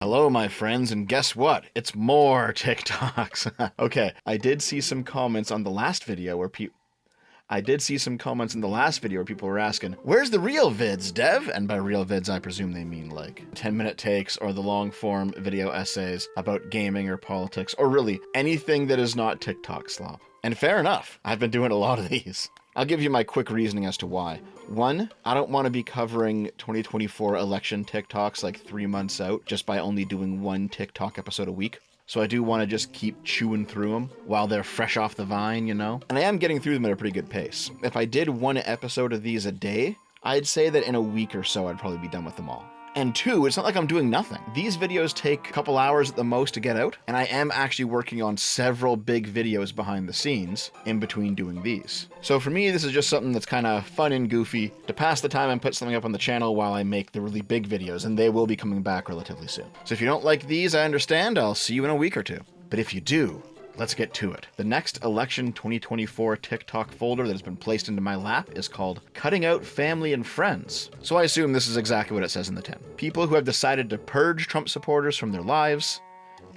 Hello, my friends, and guess what? It's more TikToks. Okay, I did see some comments on the last video where people were asking, where's the real vids, Dev? And by real vids, I presume they mean like 10-minute takes or the long-form video essays about gaming or politics, or really anything that is not TikTok slop. And fair enough, I've been doing a lot of these. I'll give you my quick reasoning as to why. One, I don't want to be covering 2024 election TikToks like 3 months out just by only doing one TikTok episode a week. So I do want to just keep chewing through them while they're fresh off the vine, you know? And I am getting through them at a pretty good pace. If I did one episode of these a day, I'd say that in a week or so I'd probably be done with them all. And two, it's not like I'm doing nothing. These videos take a couple hours at the most to get out, and I am actually working on several big videos behind the scenes in between doing these. So for me, this is just something that's kind of fun and goofy to pass the time and put something up on the channel while I make the really big videos, and they will be coming back relatively soon. So if you don't like these, I understand. I'll see you in a week or two. But if you do, let's get to it. The next election 2024 TikTok folder that has been placed into my lap is called Cutting Out Family and Friends. So I assume this is exactly what it says in the tin. People who have decided to purge Trump supporters from their lives,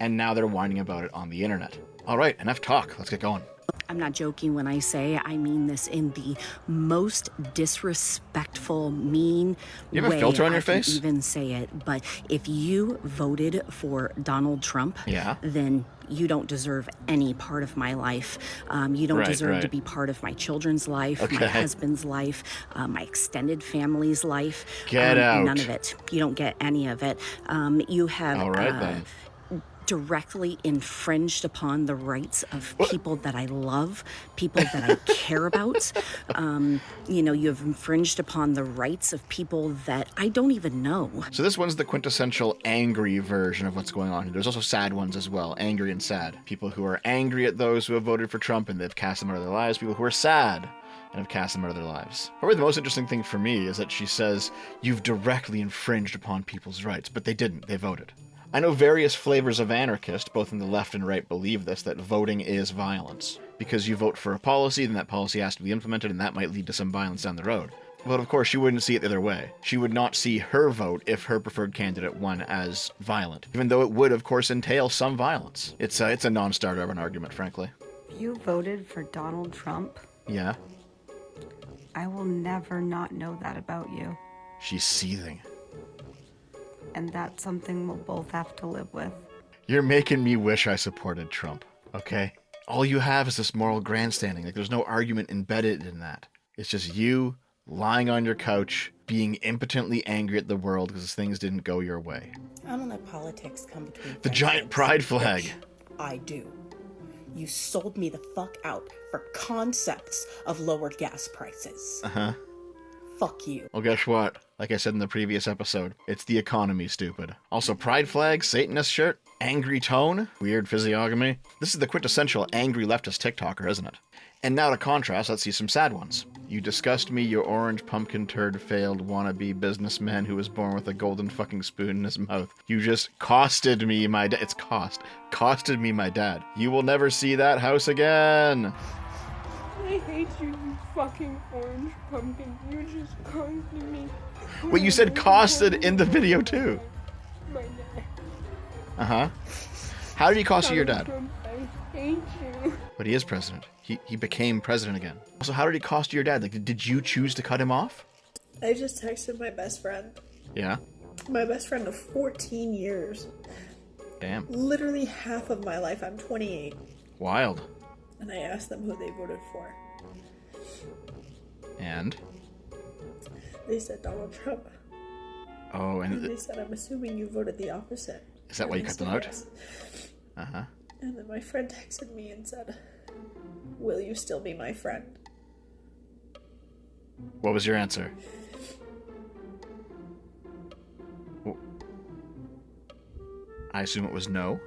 and now they're whining about it on the internet. All right, enough talk. Let's get going. I'm not joking when I say I mean this in the most disrespectful, mean You have way a filter on your I can face? even say it. But if you voted for Donald Trump, Yeah. then you don't deserve any part of my life. You don't deserve to be part of my children's life, my husband's life, my extended family's life. Get out. None of it. You don't get any of it. You have All right, then. directly infringed upon the rights of people that I love, people that I care about. You have infringed upon the rights of people that I don't even know. So this one's the quintessential angry version of what's going on here. There's also sad ones as well, angry and sad. People who are angry at those who have voted for Trump and they've cast them out of their lives. People who are sad and have cast them out of their lives. Probably the most interesting thing for me is that she says, you've directly infringed upon people's rights, but they didn't, they voted. I know various flavors of anarchist, both in the left and right, believe this, that voting is violence. Because you vote for a policy, then that policy has to be implemented, and that might lead to some violence down the road. But of course, she wouldn't see it the other way. She would not see her vote if her preferred candidate won as violent, even though it would, of course, entail some violence. It's a non-starter of an argument, frankly. You voted for Donald Trump? Yeah? I will never not know that about you. She's seething. And that's something we'll both have to live with. You're making me wish I supported Trump, okay? All you have is this moral grandstanding. Like, there's no argument embedded in that. It's just you lying on your couch, being impotently angry at the world because things didn't go your way. I don't let politics come between The giant pride flag. I do. You sold me the fuck out for concepts of lowered gas prices. Uh-huh. Fuck you. Well, guess what? Like I said in the previous episode, it's the economy, stupid. Also, pride flag, Satanist shirt, angry tone, weird physiognomy. This is the quintessential angry leftist TikToker, isn't it? And now to contrast, let's see some sad ones. You disgust me, your orange pumpkin turd failed wannabe businessman who was born with a golden fucking spoon in his mouth. You just costed me my dad. It's costed me my dad. You will never see that house again. I hate you, you fucking orange pumpkin. You just costed me. Wait, you said costed in the video too. My dad. Uh-huh. How did he cost you your dad? I hate you. But he is president. He became president again. Also, how did he cost you your dad? Like, did you choose to cut him off? I just texted my best friend. Yeah? My best friend of 14 years. Damn. Literally half of my life. I'm 28. Wild. And I asked them who they voted for. And? They said Donald Trump. Oh, And they said, I'm assuming you voted the opposite. Is that why you And I cut them said out? yes. Uh-huh. And then my friend texted me and said, will you still be my friend? What was your answer? I assume it was no.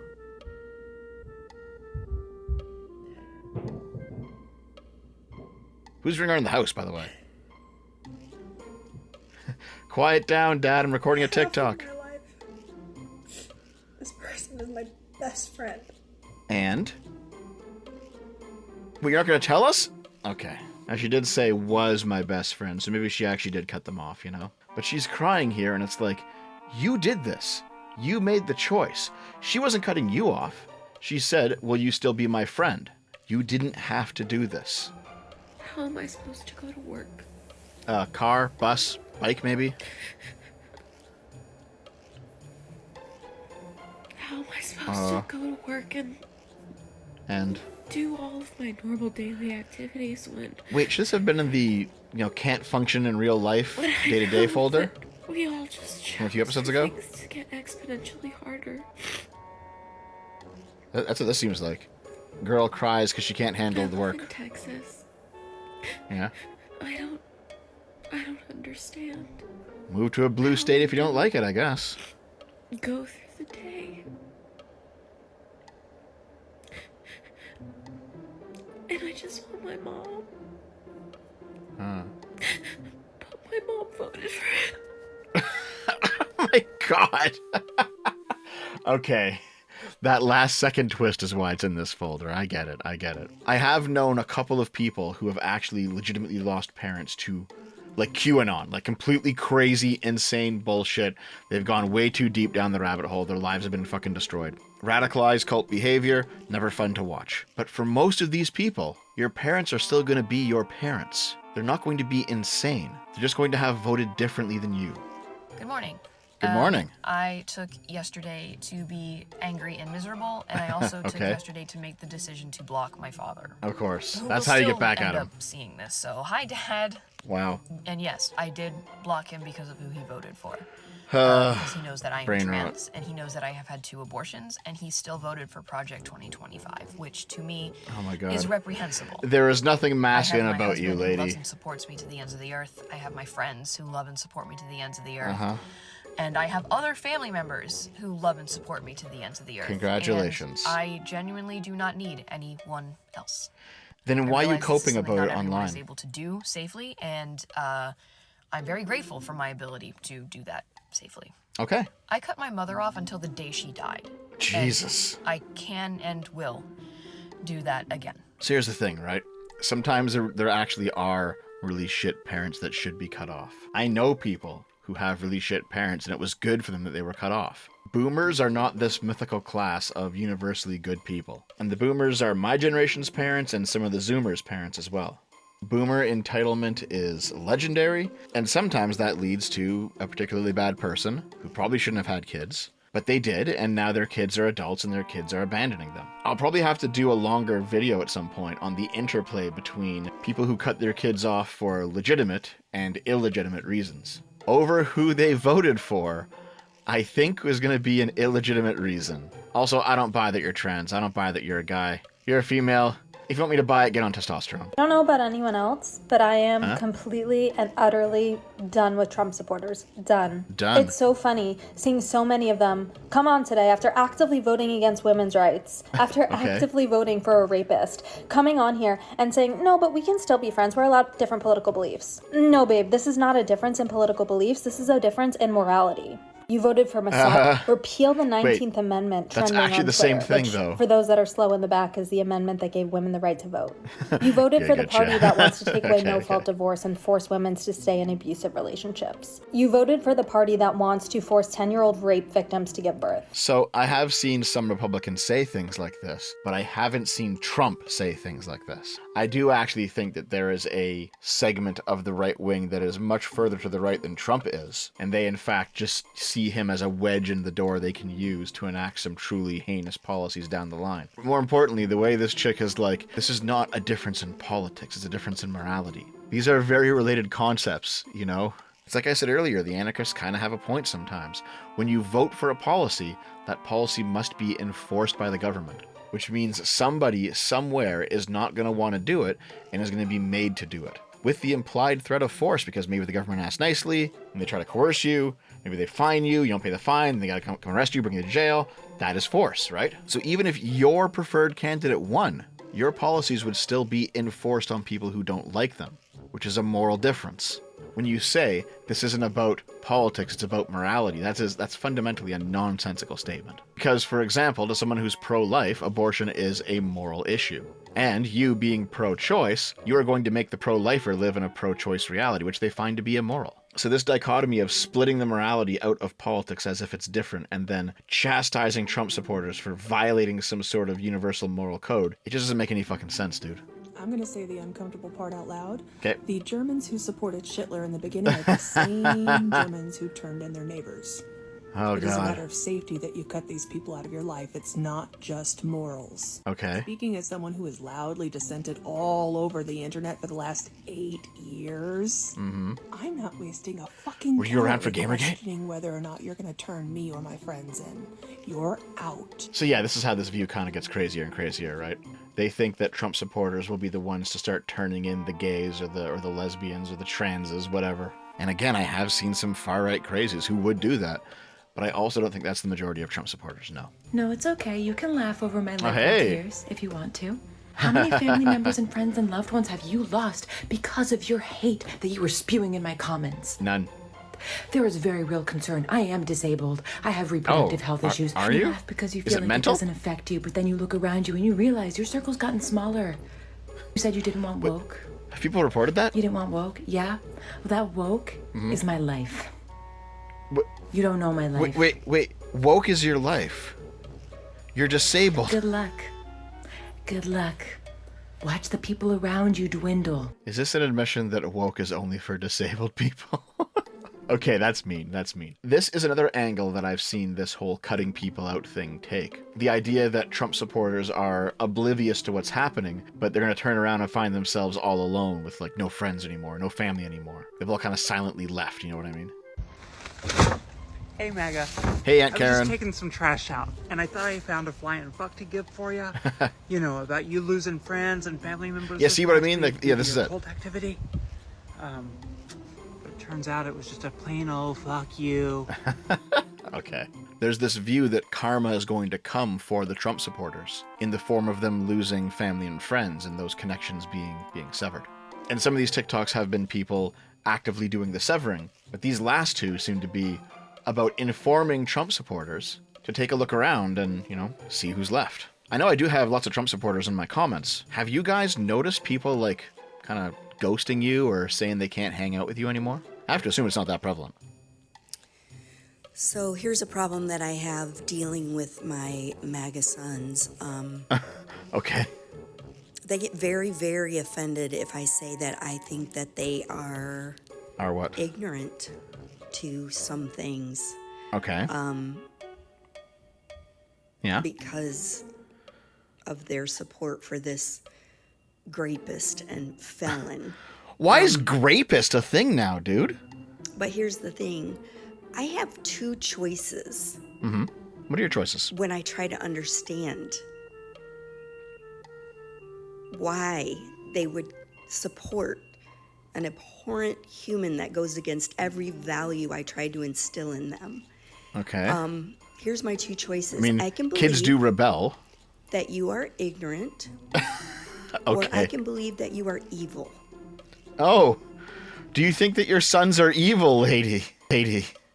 Who's ringing around the house, by the way? Quiet down, Dad. I'm recording a TikTok. Half of my life. This person is my best friend. And? Well, you're not going to tell us? Okay. Now, she did say was my best friend, so maybe she actually did cut them off, you know? But she's crying here, and it's like, you did this. You made the choice. She wasn't cutting you off. She said, will you still be my friend? You didn't have to do this. How am I supposed to go to work? Car, bus, bike maybe? How am I supposed to go to work And do all of my normal daily activities when... wait, should this have been in the, can't function in real life day-to-day folder? We all just chose A few episodes for ago? things to get exponentially harder. That's what this seems like. Girl cries because she can't handle the I live work. in Texas. Yeah. I don't understand. Move to a blue state if you don't like it, I guess. Go through the day. And I just want my mom. But my mom voted for him. Oh my god. Okay. That last second twist is why it's in this folder. I get it. I have known a couple of people who have actually legitimately lost parents to, like, QAnon. Like, completely crazy, insane bullshit. They've gone way too deep down the rabbit hole. Their lives have been fucking destroyed. Radicalized cult behavior, never fun to watch. But for most of these people, your parents are still going to be your parents. They're not going to be insane. They're just going to have voted differently than you. Good morning. Good morning. I took yesterday to be angry and miserable, and I also took Okay. yesterday to make the decision to block my father. Of course. Who That's will how you get still back end at him. up seeing this. So, hi, Dad. Wow. And yes, I did block him because of who he voted for. Because he knows that I am brain trans, and he knows that I have had 2 abortions, and he still voted for Project 2025, which to me Oh my god. is reprehensible. There is nothing masculine I have my about you, husband who loves lady. and supports me to the ends of the earth. I have my friends who love and support me to the ends of the earth. Uh-huh. And I have other family members who love and support me to the ends of the earth. Congratulations. And I genuinely do not need anyone else. Then I why are you realize this is coping something about not it everyone is online? able to do safely, and I'm very grateful for my ability to do that safely. Okay. I cut my mother off until the day she died. and Jesus. I can and will do that again. So here's the thing, right? Sometimes there actually are really shit parents that should be cut off. I know people who have really shit parents, and it was good for them that they were cut off. Boomers are not this mythical class of universally good people. And the boomers are my generation's parents and some of the Zoomers' parents as well. Boomer entitlement is legendary, and sometimes that leads to a particularly bad person who probably shouldn't have had kids, but they did, and now their kids are adults and their kids are abandoning them. I'll probably have to do a longer video at some point on the interplay between people who cut their kids off for legitimate and illegitimate reasons. Over who they voted for, I think was going to be an illegitimate reason. Also, I don't buy that you're trans. I don't buy that you're a guy. You're a female. If you want me to buy it, get on testosterone. I don't know about anyone else, but I am completely and utterly done with Trump supporters. Done. Done. It's so funny seeing so many of them come on today after actively voting against women's rights, after actively voting for a rapist, coming on here and saying, no, but we can still be friends. We're allowed different political beliefs. No, babe, this is not a difference in political beliefs. This is a difference in morality. You voted for misogyny. Repeal the 19th Amendment. That's trending actually on the same Twitter, thing, which, though. For those that are slow in the back, is the amendment that gave women the right to vote. You voted Yeah, for the gotcha. party that wants to take away Okay, no-fault divorce and force women to stay in abusive relationships. You voted for the party that wants to force 10-year-old rape victims to give birth. So I have seen some Republicans say things like this, but I haven't seen Trump say things like this. I do actually think that there is a segment of the right wing that is much further to the right than Trump is, and they in fact just see him as a wedge in the door they can use to enact some truly heinous policies down the line. But more importantly, the way this chick is like, this is not a difference in politics, it's a difference in morality. These are very related concepts, you know? It's like I said earlier, the anarchists kind of have a point sometimes. When you vote for a policy, that policy must be enforced by the government, which means somebody somewhere is not going to want to do it and is going to be made to do it, with the implied threat of force, because maybe the government asks nicely and they try to coerce you, maybe they fine you, you don't pay the fine, they got to come arrest you, bring you to jail. That is force, right? So even if your preferred candidate won, your policies would still be enforced on people who don't like them, which is a moral difference. When you say this isn't about politics, it's about morality, that's fundamentally a nonsensical statement. Because, for example, to someone who's pro-life, abortion is a moral issue. And you being pro-choice, you are going to make the pro-lifer live in a pro-choice reality, which they find to be immoral. So this dichotomy of splitting the morality out of politics as if it's different and then chastising Trump supporters for violating some sort of universal moral code, it just doesn't make any fucking sense, dude. I'm gonna say the uncomfortable part out loud. Okay. The Germans who supported Hitler in the beginning are the same Germans who turned in their neighbors. Oh, It is a God. matter of safety that you cut these people out of your life. It's not just morals. Okay. Speaking as someone who has loudly dissented all over the internet for the last 8 years, I'm not wasting a fucking Were you around for calorie Gamergate? questioning whether or not you're going to turn me or my friends in. You're out. So yeah, this is how this view kind of gets crazier and crazier, right? They think that Trump supporters will be the ones to start turning in the gays or the lesbians or the transes, whatever. And again, I have seen some far-right crazies who would do that. But I also don't think that's the majority of Trump supporters, no. No, it's okay. You can laugh over my loved hey. tears if you want to. How many family members and friends and loved ones have you lost because of your hate that you were spewing in my comments? None. There is very real concern. I am disabled. I have reproductive health issues. Are you? laugh because you Is feel it like mental? it doesn't affect you, but then you look around you and you realize your circle's gotten smaller. You said you didn't want woke. Have people reported that? You didn't want woke? Yeah. Well, that woke is my life. What? You don't know my life. Wait. Woke is your life. You're disabled. Good luck. Good luck. Watch the people around you dwindle. Is this an admission that woke is only for disabled people? Okay, that's mean. That's mean. This is another angle that I've seen this whole cutting people out thing take. The idea that Trump supporters are oblivious to what's happening, but they're going to turn around and find themselves all alone with, like, no friends anymore, no family anymore. They've all kind of silently left, you know what I mean? Hey, Mega. Hey, Aunt I was Karen. just taking some trash out, and I thought I found a flying fuck to give for you. You know, about you losing friends and family members. Yeah, this see what I last mean? week Like, yeah, due to this is your it. cult activity. But it turns out it was just a plain old fuck you. Okay. There's this view that karma is going to come for the Trump supporters in the form of them losing family and friends and those connections being severed. And some of these TikToks have been people actively doing the severing, but these last two seem to be about informing Trump supporters to take a look around and, you know, see who's left. I know I do have lots of Trump supporters in my comments. Have you guys noticed people, like, kind of ghosting you or saying they can't hang out with you anymore? I have to assume it's not that prevalent. So here's a problem that I have dealing with my MAGA sons. Okay. They get very, very offended if I say that I think that they are... Are what? Ignorant to some things. Okay. Yeah. Because of their support for this grapist and felon. Why is grapist a thing now, dude? But here's the thing. I have two choices. Mm-hmm. What are your choices? When I try to understand why they would support an abhorrent human that goes against every value I try to instill in them. Okay. Here's my two choices. I mean, can kids do rebel. That you are ignorant, Okay. or I can believe that you are evil. Oh, do you think that your sons are evil, lady?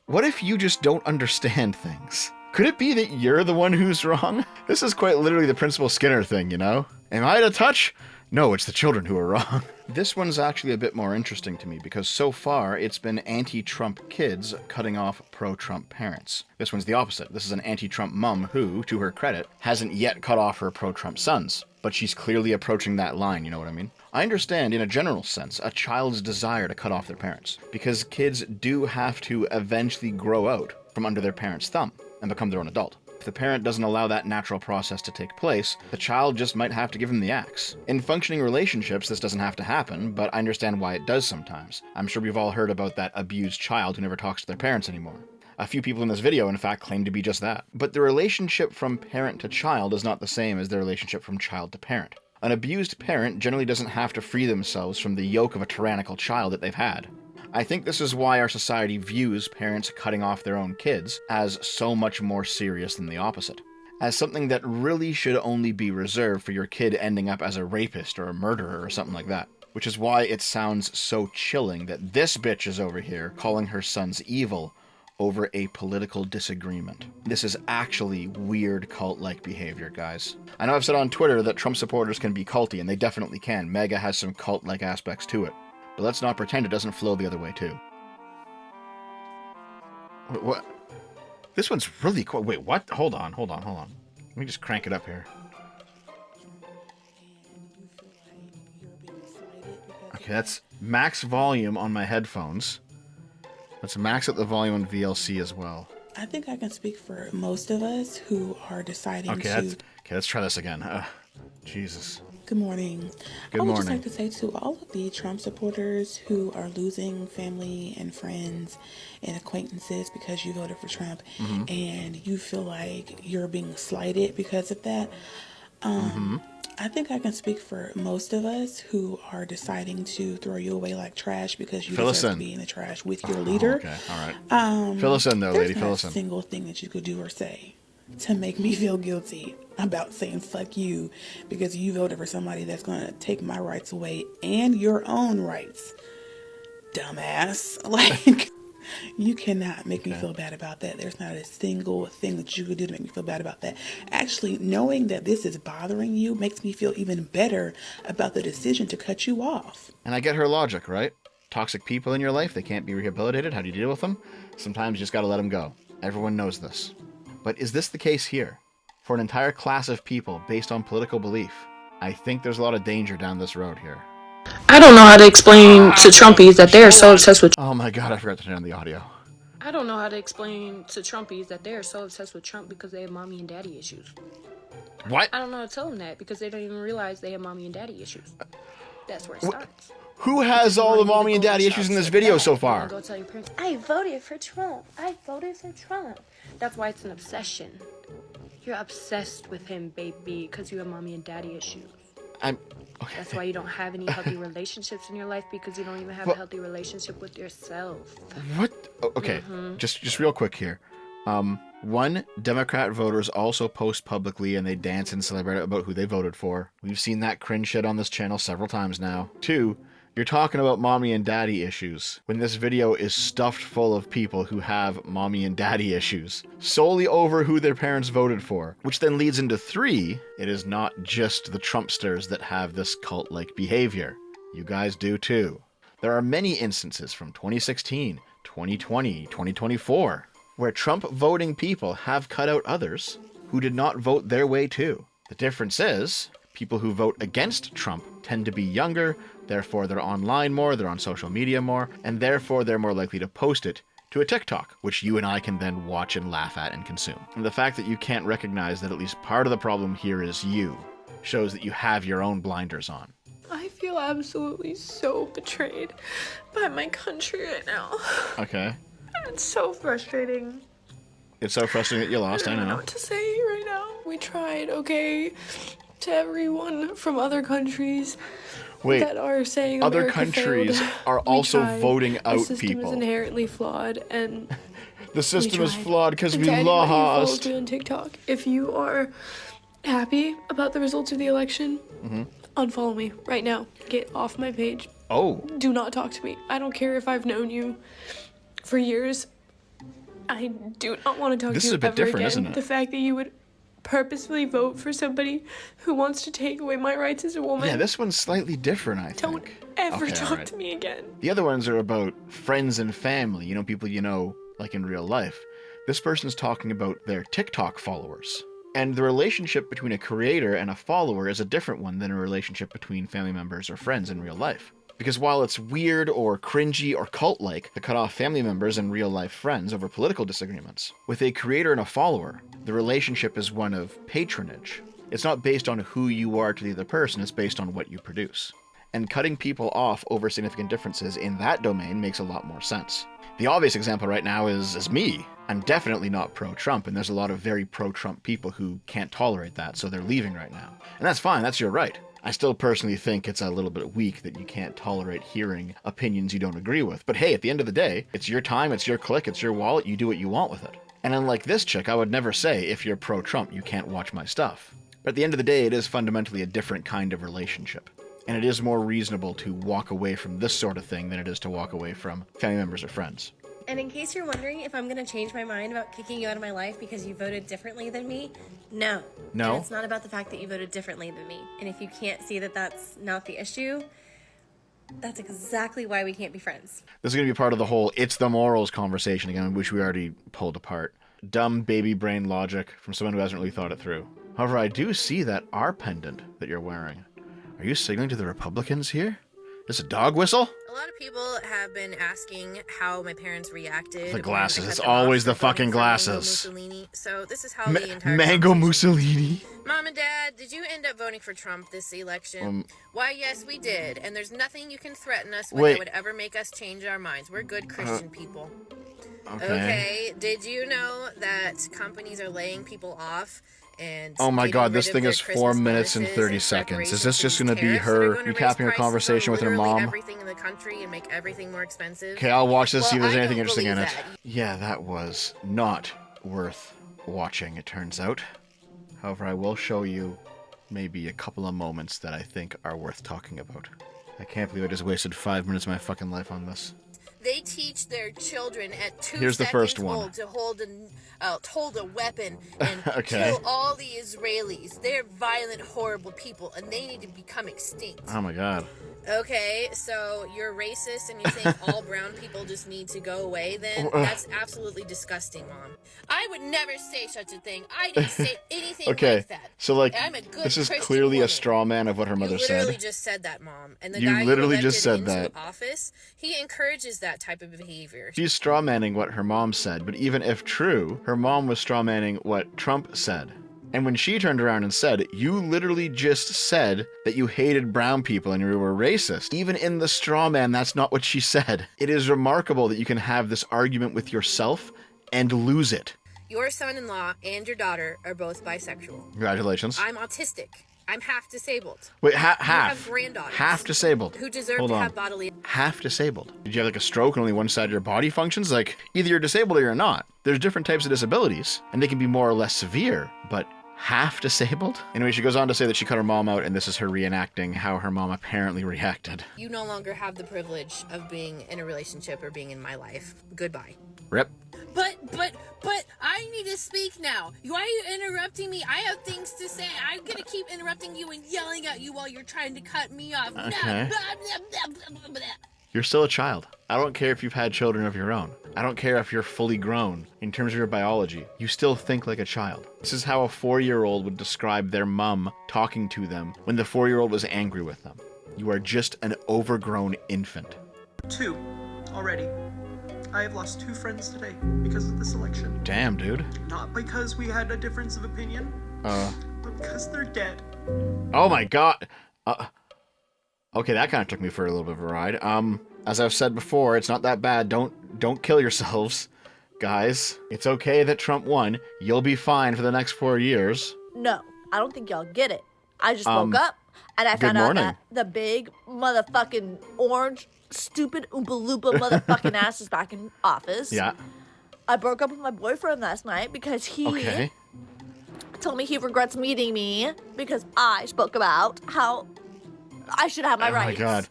What if you just don't understand things? Could it be that you're the one who's wrong? This is quite literally the Principal Skinner thing, you know? Am I to touch? No, it's the children who are wrong. This one's actually a bit more interesting to me because so far it's been anti-Trump kids cutting off pro-Trump parents. This one's the opposite. This is an anti-Trump mum who, to her credit, hasn't yet cut off her pro-Trump sons. But she's clearly approaching that line, you know what I mean? I understand, in a general sense, a child's desire to cut off their parents. Because kids do have to eventually grow out from under their parents' thumb and become their own adult. If the parent doesn't allow that natural process to take place, the child just might have to give him the axe. In functioning relationships, this doesn't have to happen, but I understand why it does sometimes. I'm sure we've all heard about that abused child who never talks to their parents anymore. A few people in this video, in fact, claim to be just that. But the relationship from parent to child is not the same as the relationship from child to parent. An abused parent generally doesn't have to free themselves from the yoke of a tyrannical child that they've had. I think this is why our society views parents cutting off their own kids as so much more serious than the opposite. As something that really should only be reserved for your kid ending up as a rapist or a murderer or something like that. Which is why it sounds so chilling that this bitch is over here calling her sons evil over a political disagreement. This is actually weird cult-like behavior, guys. I know I've said on Twitter that Trump supporters can be culty, and they definitely can. MAGA has some cult-like aspects to it. But let's not pretend it doesn't flow the other way, too. Wait, what? This one's really cool. Wait, what? Hold on. Let me just crank it up here. Okay, that's max volume on my headphones. Let's max up the volume on VLC as well. I think I can speak for most of us who are deciding to... let's try this again. Jesus. Good morning. Good I would morning. just like to say to all of the Trump supporters who are losing family and friends and acquaintances because you voted for Trump and you feel like you're being slighted because of that, I think I can speak for most of us who are deciding to throw you away like trash because you deserve to be in the trash with your leader. Okay, all right. Fill us in, though, lady. Fill us in. There's not a single thing that you could do or say to make me feel guilty about saying fuck you because you voted for somebody that's going to take my rights away and your own rights. Dumbass. Like, you cannot make me feel bad about that. There's not a single thing that you could do to make me feel bad about that. Actually, knowing that this is bothering you makes me feel even better about the decision to cut you off. And I get her logic, right? Toxic people in your life, they can't be rehabilitated. How do you deal with them? Sometimes you just got to let them go. Everyone knows this. But is this the case here? For an entire class of people based on political belief, I think there's a lot of danger down this road here. I don't know how to explain to Trumpies that they are so obsessed with... Oh my god, I forgot to turn on the audio. I don't know how to explain to Trumpies that they are so obsessed with Trump because they have mommy and daddy issues. What? I don't know how to tell them that because they don't even realize they have mommy and daddy issues. That's where it starts. Who has all the mommy and daddy issues in this video so far? Go tell your parents, I voted for Trump. I voted for Trump. That's why it's an obsession. You're obsessed with him, baby, because you have mommy and daddy issues. Okay. That's why you don't have any healthy relationships in your life because you don't even have a healthy relationship with yourself. What? Okay, just real quick here. One, Democrat voters also post publicly and they dance and celebrate about who they voted for. We've seen that cringe shit on this channel several times now. Two, you're talking about mommy and daddy issues when this video is stuffed full of people who have mommy and daddy issues solely over who their parents voted for, which then leads into three, it is not just the Trumpsters that have this cult-like behavior. You guys do too. There are many instances from 2016, 2020, 2024, where Trump voting people have cut out others who did not vote their way too. The difference is, people who vote against Trump tend to be younger, therefore they're online more, they're on social media more, and therefore they're more likely to post it to a TikTok, which you and I can then watch and laugh at and consume. And the fact that you can't recognize that at least part of the problem here is you shows that you have your own blinders on. I feel absolutely so betrayed by my country right now. Okay. It's so frustrating. It's so frustrating that you lost, I I don't know know. what to say right now. We tried, okay, to everyone from other countries that are saying other America countries failed. are also tried. voting out The system people. is inherently flawed, and The system is tried. flawed because And we to anybody who follows lost. me on TikTok, if you are happy about the results of the election, unfollow me right now. Get off my page. Oh. Do not talk to me. I don't care if I've known you for years. I do not want to talk This to is you a bit ever different, again. isn't it? The fact that you would purposefully vote for somebody who wants to take away my rights as a woman. Yeah, this one's slightly different, I think. Don't ever Okay, talk alright. to me again. The other ones are about friends and family, you know, people you know, like in real life. This person's talking about their TikTok followers. And the relationship between a creator and a follower is a different one than a relationship between family members or friends in real life. Because while it's weird or cringy or cult-like to cut off family members and real-life friends over political disagreements, with a creator and a follower, the relationship is one of patronage. It's not based on who you are to the other person, it's based on what you produce. And cutting people off over significant differences in that domain makes a lot more sense. The obvious example right now is me. I'm definitely not pro-Trump, and there's a lot of very pro-Trump people who can't tolerate that, so they're leaving right now. And that's fine, that's your right. I still personally think it's a little bit weak that you can't tolerate hearing opinions you don't agree with. But hey, at the end of the day, it's your time, it's your click, it's your wallet, you do what you want with it. And unlike this chick, I would never say, if you're pro-Trump, you can't watch my stuff. But at the end of the day, it is fundamentally a different kind of relationship. And it is more reasonable to walk away from this sort of thing than it is to walk away from family members or friends. And in case you're wondering if I'm going to change my mind about kicking you out of my life because you voted differently than me, no. No? And it's not about the fact that you voted differently than me. And if you can't see that that's not the issue, That's exactly why we can't be friends. This is going to be part of the whole it's the morals conversation again, which we already pulled apart. Dumb baby brain logic from someone who hasn't really thought it through. However, I do see that R pendant that you're wearing. Are you signaling to the Republicans here? Is this a dog whistle? A lot of people have been asking how my parents reacted. The glasses. It's always the fucking glasses. So this is how the entire Mango Mussolini. Mom and Dad, did you end up voting for Trump this election? Why, yes, we did. And there's nothing you can threaten us with that would ever make us change our minds. We're good Christian people. Okay. Did you know that companies are laying people off? And oh my god, this thing is 4 minutes and 30 seconds. Is this just going to be her recapping a conversation with her mom? Everything in the country and make everything more expensive. Okay, I'll watch this, see if there's anything interesting in it. Yeah, that was not worth watching, it turns out. However, I will show you maybe a couple of moments that I think are worth talking about. I can't believe I just wasted 5 minutes of my fucking life on this. They teach their children at 2 Here's the first one. old to hold a weapon and kill all the Israelis. They're violent, horrible people, and they need to become extinct. Oh my god. Okay, so you're racist and you think all brown people just need to go away then? That's absolutely disgusting, Mom. I would never say such a thing. I didn't say anything like that. So like, I'm a good this is Christian clearly woman. a straw man of what her mother You literally said. just said that, Mom. And the You guy literally who just said elected into that. office, he encourages that type of behavior. She's straw manning what her mom said, but even if true, her mom was straw manning what Trump said. And when she turned around and said, you literally just said that you hated brown people and you were racist. Even in the straw man, that's not what she said. It is remarkable that you can have this argument with yourself and lose it. Your son-in-law and your daughter are both bisexual. Congratulations. I'm autistic. I'm half disabled. Wait, You half? have granddaughters. Half disabled. Who deserve Hold to on. have bodily... Half disabled. Did you have like a stroke and only one side of your body functions? Like, either you're disabled or you're not. There's different types of disabilities, and they can be more or less severe, but half disabled? Anyway, she goes on to say that she cut her mom out, and this is her reenacting how her mom apparently reacted. You no longer have the privilege of being in a relationship or being in my life. Goodbye. Rip. But, I need to speak now. Why are you interrupting me? I have things to say. I'm gonna keep interrupting you and yelling at you while you're trying to cut me off. Okay. You're still a child. I don't care if you've had children of your own. I don't care if you're fully grown. In terms of your biology, you still think like a child. This is how a 4-year-old would describe their mom talking to them when the 4-year-old was angry with them. You are just an overgrown infant. 2 already. I have lost 2 friends today because of this election. Damn, dude. Not because we had a difference of opinion, but because they're dead. Oh my god. Okay, that kind of took me for a little bit of a ride. As I've said before, it's not that bad. Don't kill yourselves, guys. It's okay that Trump won. You'll be fine for the next 4 years. No, I don't think y'all get it. I just woke up and I found out that the big motherfucking orange, stupid Oompa Loompa motherfucking ass is back in office. Yeah. I broke up with my boyfriend last night because he told me he regrets meeting me because I spoke about how I should have my rights. Oh my god.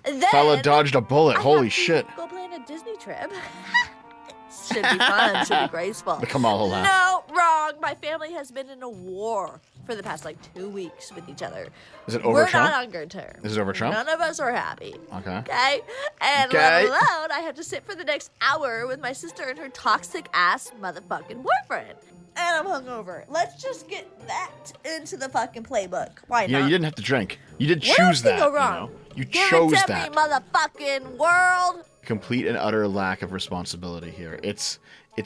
Then Fella dodged a bullet. I Holy have to shit. Go plan a Disney trip. Should be fun. Should be graceful. The Kamala laugh. No, wrong. My family has been in a war for the past 2 weeks with each other. Is it over We're Trump? not on good terms. Is it over Trump? None of us are happy. Okay. Okay? And let alone, I have to sit for the next hour with my sister and her toxic ass motherfucking boyfriend. And I'm hungover. Let's just get that into the fucking playbook. Why Yeah, not? you didn't have to drink. You did What choose else can that. go wrong? You Give chose it to that. me, motherfucking world. Complete and utter lack of responsibility here. It's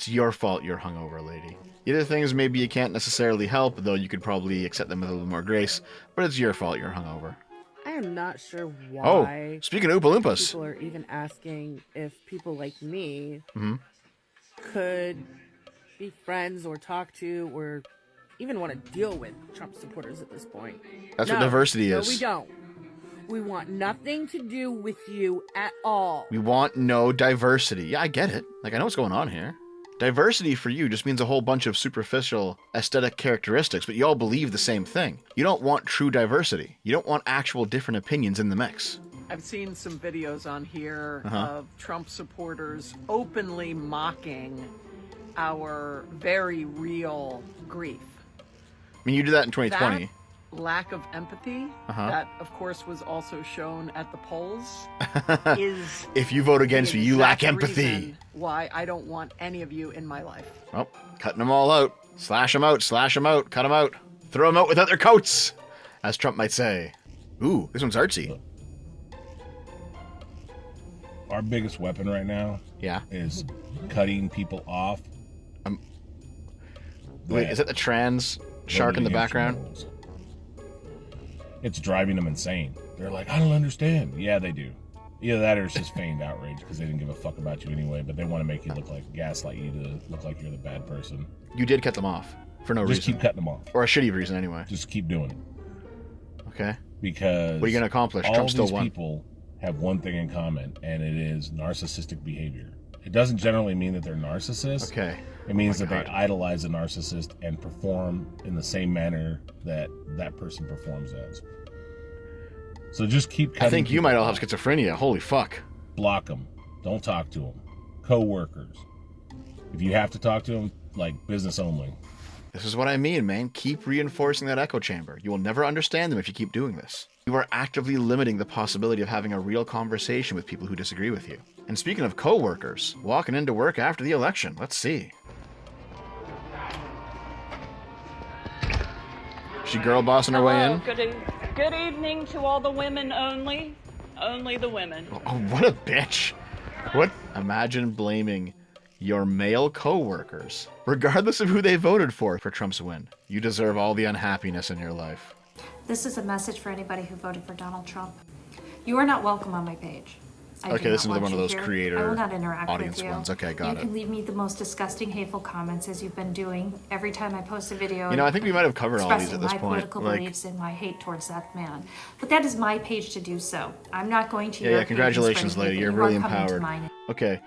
your fault you're hungover, lady. The other things maybe you can't necessarily help, though you could probably accept them with a little more grace, but it's your fault you're hungover. I am not sure why. Oh, speaking of Oompa Loompas. People are even asking if people like me Mhm. could be friends or talk to or even want to deal with Trump supporters at this point. That's what diversity is. No, we don't. We want nothing to do with you at all. We want no diversity. Yeah, I get it. Like, I know what's going on here. Diversity for you just means a whole bunch of superficial aesthetic characteristics, but you all believe the same thing. You don't want true diversity. You don't want actual different opinions in the mix. I've seen some videos on here Uh-huh. of Trump supporters openly mocking our very real grief. I mean, you did that in 2020. lack of empathy that, of course, was also shown at the polls is if you vote against me, you lack empathy. Why I don't want any of you in my life. Well, cutting them all out. Slash them out, cut them out. Throw them out without their coats, as Trump might say. Ooh, this one's artsy. Our biggest weapon right now is cutting people off. Wait, is it the trans shark in the background? It's driving them insane. They're like, I don't understand. Yeah, they do. Either that or it's just feigned outrage because they didn't give a fuck about you anyway, but they want to make you look like, gaslight you to look like you're the bad person. You did cut them off for no reason. Just keep cutting them off. Or a shitty reason anyway. Just keep doing it. Okay. Because what are you going to accomplish? All Trump still these won. People have one thing in common, and it is narcissistic behavior. It doesn't generally mean that they're narcissists. Okay. It means that they idolize a narcissist and perform in the same manner that that person performs as. So just keep cutting. I think you might all have schizophrenia. Holy fuck. Block them. Don't talk to them. Co-workers. If you have to talk to them, like business only. This is what I mean, man. Keep reinforcing that echo chamber. You will never understand them if you keep doing this. You are actively limiting the possibility of having a real conversation with people who disagree with you. And speaking of co-workers, walking into work after the election, let's see. She girl bossing her way in? Good evening to all the women only. Only the women. Oh, what a bitch. What? Imagine blaming your male co-workers, regardless of who they voted for Trump's win. You deserve all the unhappiness in your life. This is a message for anybody who voted for Donald Trump. You are not welcome on my page. Okay, this is one of those creator I will not interact audience with you. ones. Okay, got it. You can leave me the most disgusting, hateful comments as you've been doing every time I post a video. You know, I think we might have covered all these at this expressing my point. political beliefs and my hate towards that man. But that is my page to do so. I'm not going to. Yeah, congratulations, lady. You're really empowered. Mine. Okay,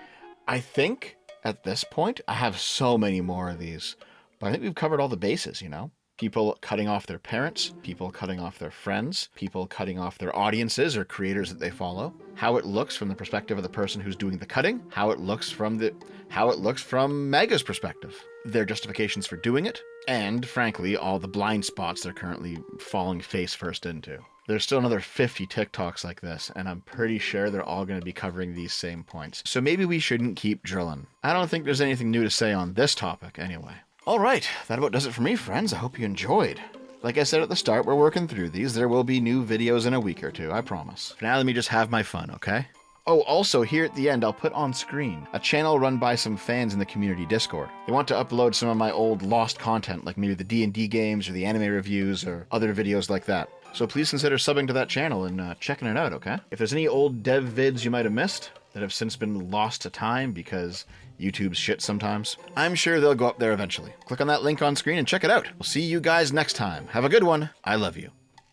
I think at this point I have so many more of these, but I think we've covered all the bases. You know. People cutting off their parents, people cutting off their friends, people cutting off their audiences or creators that they follow, how it looks from the perspective of the person who's doing the cutting, how it looks from MAGA's perspective, their justifications for doing it, and frankly, all the blind spots they're currently falling face first into. There's still another 50 TikToks like this, and I'm pretty sure they're all going to be covering these same points. So maybe we shouldn't keep drilling. I don't think there's anything new to say on this topic anyway. All right, that about does it for me, friends. I hope you enjoyed. Like I said at the start, we're working through these. There will be new videos in a week or two, I promise. For now, let me just have my fun, okay? Oh, also, here at the end, I'll put on screen a channel run by some fans in the community Discord. They want to upload some of my old lost content, like maybe the D&D games or the anime reviews or other videos like that. So please consider subbing to that channel and checking it out, okay? If there's any old dev vids you might have missed that have since been lost to time because YouTube's shit sometimes, I'm sure they'll go up there eventually. Click on that link on screen and check it out. We'll see you guys next time. Have a good one. I love you.